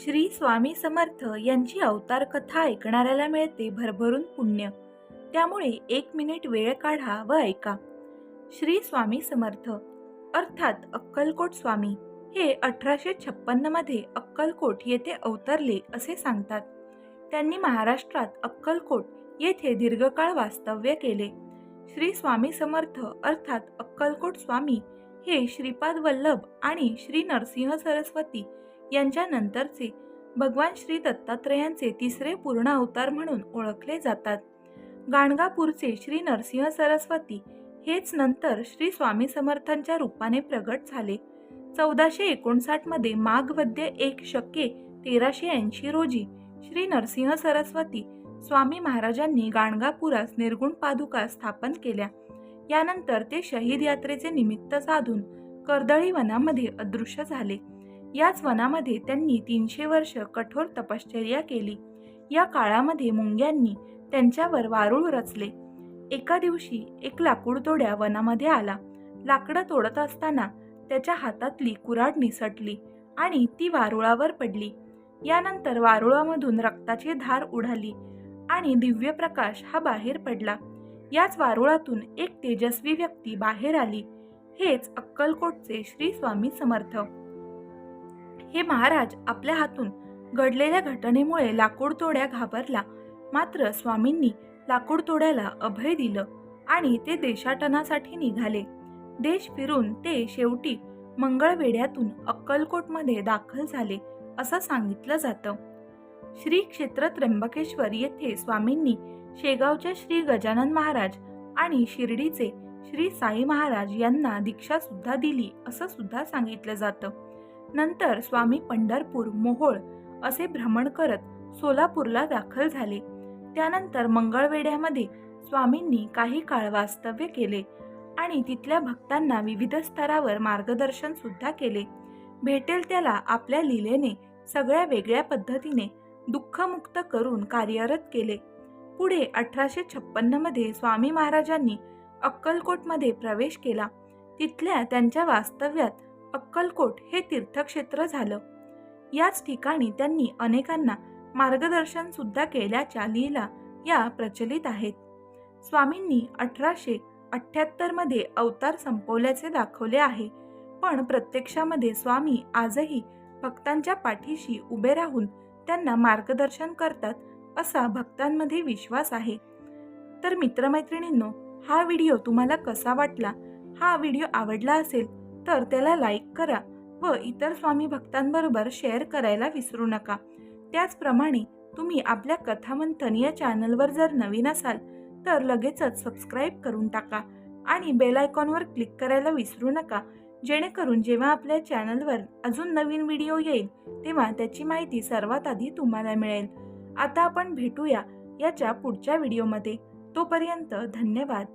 श्री स्वामी समर्थ यांची अवतार कथा ऐकणाऱ्याला मिळते भरभरून पुण्य. त्यामुळे 1 मिनिट वेळ काढा व ऐका. श्री स्वामी समर्थ अर्थात अक्कलकोट स्वामी हे 1856 मध्ये अक्कलकोट येथे अवतरले असे सांगतात. त्यांनी महाराष्ट्रात अक्कलकोट येथे दीर्घकाळ वास्तव्य केले. श्री स्वामी समर्थ अर्थात अक्कलकोट स्वामी हे श्रीपाद वल्लभ आणि श्री नरसिंह सरस्वती यांच्या नंतरचे भगवान श्री दत्तात्रयांचे तिसरे पूर्ण अवतार म्हणून ओळखले जातात. गाणगापूरचे श्री नरसिंह सरस्वती हेच नंतर श्री स्वामी समर्थांच्या रूपाने प्रगट झाले. 1459 मध्ये माघ वद्य 1 शके 1380 रोजी श्री नरसिंह सरस्वती स्वामी महाराजांनी गाणगापुरास निर्गुण पादुका स्थापन केल्या. यानंतर ते शहीद यात्रेचे निमित्त साधून कर्दळी वनामध्ये अदृश्य झाले. याच वनामध्ये त्यांनी 300 वर्ष कठोर तपश्चर्या केली. या काळामध्ये मुंग्यांनी त्यांच्यावर वारूळ रचले. एका दिवशी एक लाकूडतोड्या वनामध्ये आला. लाकडं तोडत असताना त्याच्या हातातली कुऱ्हाड निसटली आणि ती वारुळावर पडली. यानंतर वारुळामधून रक्ताची धार उडाली आणि दिव्य प्रकाश हा बाहेर पडला. याच वारुळातून एक तेजस्वी व्यक्ती बाहेर आली. हेच अक्कलकोटचे श्री स्वामी समर्थ. हे महाराज आपल्या हातून घडलेल्या घटनेमुळे लाकूडतोड्या घाबरला. मात्र स्वामींनी लाकूडतोड्याला अभय दिलं आणि ते देशाटनासाठी निघाले. देश फिरून ते शेवटी मंगळवेढ्यातून अक्कलकोटमध्ये दाखल झाले असं सांगितलं जातं. श्री क्षेत्र त्र्यंबकेश्वर येथे स्वामींनी शेगावच्या श्री गजानन महाराज आणि शिर्डीचे श्री साई महाराज यांना दीक्षा सुद्धा दिली असं सुद्धा सांगितलं जातं. नंतर स्वामी पंढरपूर, मोहोळ असे भ्रमण करत सोलापूरला दाखल झाले. त्यानंतर मंगळवेढ्यामध्ये स्वामींनी काही काळ वास्तव्य केले आणि तिथल्या भक्तांना विविध स्तरावर मार्गदर्शन सुद्धा केले. भेटेल त्याला आपल्या लीलेने सगळ्या वेगळ्या पद्धतीने दुःखमुक्त करून कार्यरत केले. पुढे 1856 मध्ये स्वामी महाराजांनी अक्कलकोटमध्ये प्रवेश केला. तिथल्या त्यांच्या वास्तव्यात अक्कलकोट हे तीर्थक्षेत्र झालं. याच ठिकाणी त्यांनी अनेकांना मार्गदर्शन सुद्धा केल्याच्या लीला या प्रचलित आहेत. स्वामींनी 1878 मध्ये अवतार संपवल्याचे दाखवले आहे, पण प्रत्यक्षामध्ये स्वामी आजही भक्तांच्या पाठीशी उभे राहून त्यांना मार्गदर्शन करतात असा भक्तांमध्ये विश्वास आहे. तर मित्रमैत्रिणींनो, हा व्हिडिओ तुम्हाला कसा वाटला? हा व्हिडिओ आवडला असेल तर त्याला लाईक करा व इतर स्वामी भक्तांबरोबर शेअर करायला विसरू नका. त्याचप्रमाणे तुम्ही आपल्या कथामंथन या चॅनलवर जर नवीन असाल तर लगेचच सबस्क्राईब करून टाका आणि बेल आयकॉनवर क्लिक करायला विसरू नका, जेणेकरून जेव्हा आपल्या चॅनलवर अजून नवीन व्हिडिओ येईल तेव्हा त्याची माहिती सर्वात आधी तुम्हाला मिळेल. आता आपण भेटूया याच्या पुढच्या व्हिडिओमध्ये. तोपर्यंत धन्यवाद.